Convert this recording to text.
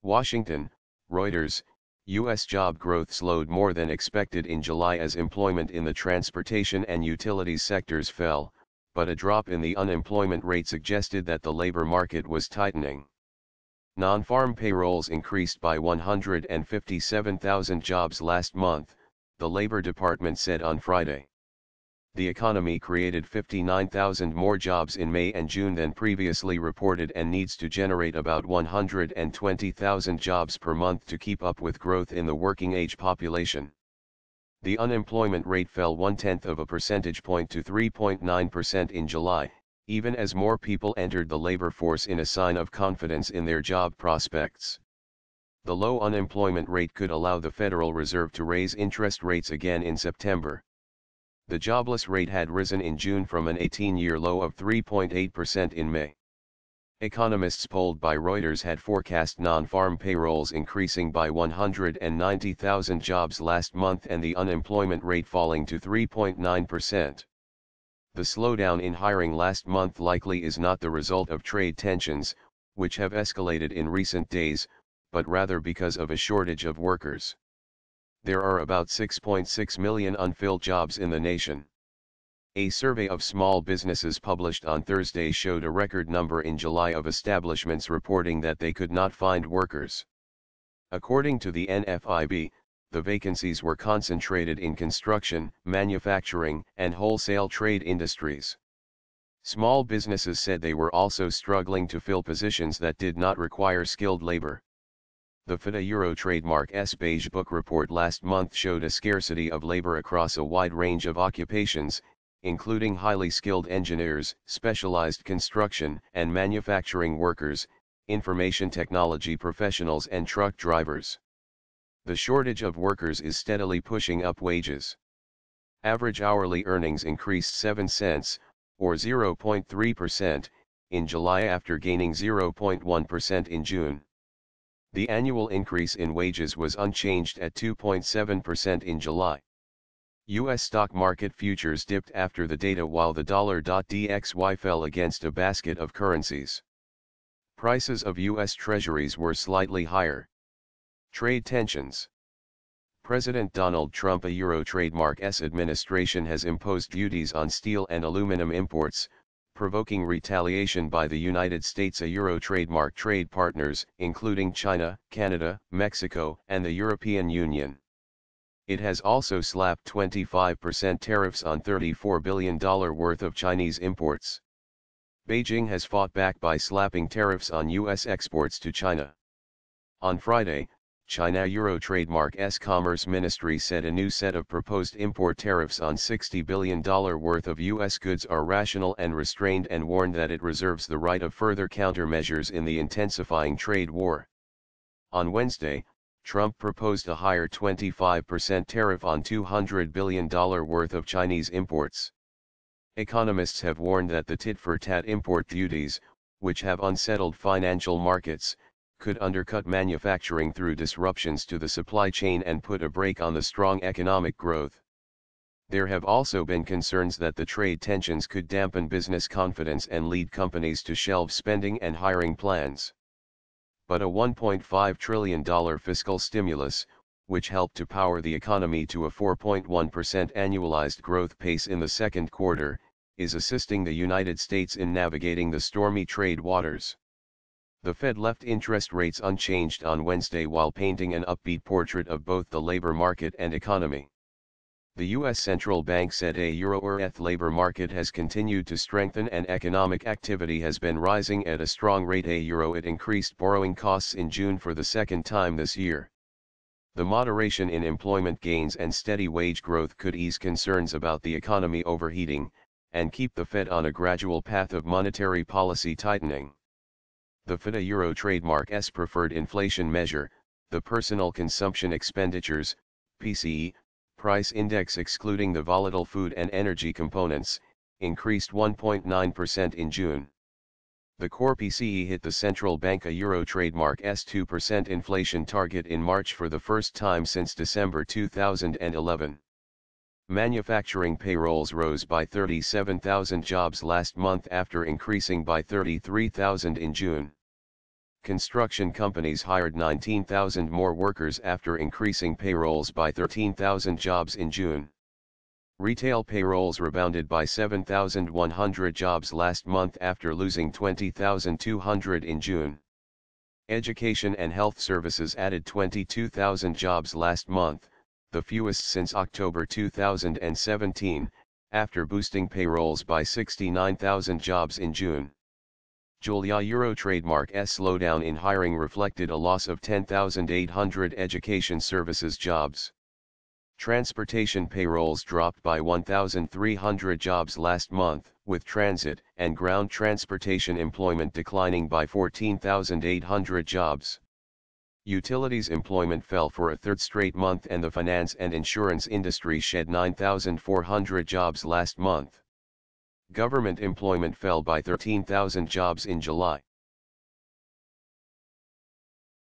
Washington, Reuters, U.S. job growth slowed more than expected in July as employment in the transportation and utilities sectors fell, but a drop in the unemployment rate suggested that the labor market was tightening. Non-farm payrolls increased by 157,000 jobs last month, the Labor Department said on Friday. The economy created 59,000 more jobs in May and June than previously reported and needs to generate about 120,000 jobs per month to keep up with growth in the working-age population. The unemployment rate fell 0.1 of a percentage point to 3.9% in July, even as more people entered the labor force in a sign of confidence in their job prospects. The low unemployment rate could allow the Federal Reserve to raise interest rates again in September. The jobless rate had risen in June from an 18-year low of 3.8% in May. Economists polled by Reuters had forecast non-farm payrolls increasing by 190,000 jobs last month and the unemployment rate falling to 3.9%. The slowdown in hiring last month likely is not the result of trade tensions, which have escalated in recent days, but rather because of a shortage of workers. There are about 6.6 million unfilled jobs in the nation. A survey of small businesses published on Thursday showed a record number in July of establishments reporting that they could not find workers. According to the NFIB, the vacancies were concentrated in construction, manufacturing, and wholesale trade industries. Small businesses said they were also struggling to fill positions that did not require skilled labor. The FIDA Euro Trademark's Beige Book report last month showed a scarcity of labor across a wide range of occupations, including highly skilled engineers, specialized construction and manufacturing workers, information technology professionals and truck drivers. The shortage of workers is steadily pushing up wages. Average hourly earnings increased 7 cents, or 0.3%, in July after gaining 0.1% in June. The annual increase in wages was unchanged at 2.7% in July. U.S. stock market futures dipped after the data while the dollar.DXY fell against a basket of currencies. Prices of U.S. Treasuries were slightly higher. Trade tensions. President Donald Trump Euro Trademark's administration has imposed duties on steel and aluminum imports, provoking retaliation by the United States Euro trademark trade partners, including China, Canada, Mexico, and the European Union. It has also slapped 25% tariffs on $34 billion worth of Chinese imports. Beijing has fought back by slapping tariffs on U.S. exports to China. On Friday, China Euro Trademark's Commerce Ministry said a new set of proposed import tariffs on $60 billion worth of U.S. goods are rational and restrained and warned that it reserves the right of further countermeasures in the intensifying trade war. On Wednesday, Trump proposed a higher 25% tariff on $200 billion worth of Chinese imports. Economists have warned that the tit-for-tat import duties, which have unsettled financial markets, could undercut manufacturing through disruptions to the supply chain and put a brake on the strong economic growth. There have also been concerns that the trade tensions could dampen business confidence and lead companies to shelve spending and hiring plans. But a $1.5 trillion fiscal stimulus, which helped to power the economy to a 4.1% annualized growth pace in the second quarter, is assisting the United States in navigating the stormy trade waters. The Fed left interest rates unchanged on Wednesday while painting an upbeat portrait of both the labor market and economy. The U.S. Central Bank said a Euro-ETH labor market has continued to strengthen and economic activity has been rising at a strong rate. It increased borrowing costs in June for the second time this year. The moderation in employment gains and steady wage growth could ease concerns about the economy overheating, and keep the Fed on a gradual path of monetary policy tightening. The FIDA Euro Trademark's preferred inflation measure, the Personal Consumption Expenditures, PCE, price index excluding the volatile food and energy components, increased 1.9% in June. The core PCE hit the central bank Euro Trademark's 2% inflation target in March for the first time since December 2011. Manufacturing payrolls rose by 37,000 jobs last month after increasing by 33,000 in June. Construction companies hired 19,000 more workers after increasing payrolls by 13,000 jobs in June. Retail payrolls rebounded by 7,100 jobs last month after losing 20,200 in June. Education and health services added 22,000 jobs last month, the fewest since October 2017, after boosting payrolls by 69,000 jobs in June. July Euro trademark's slowdown in hiring reflected a loss of 10,800 education services jobs. Transportation payrolls dropped by 1,300 jobs last month, with transit and ground transportation employment declining by 14,800 jobs. Utilities employment fell for a third straight month and the finance and insurance industry shed 9,400 jobs last month. Government employment fell by 13,000 jobs in July.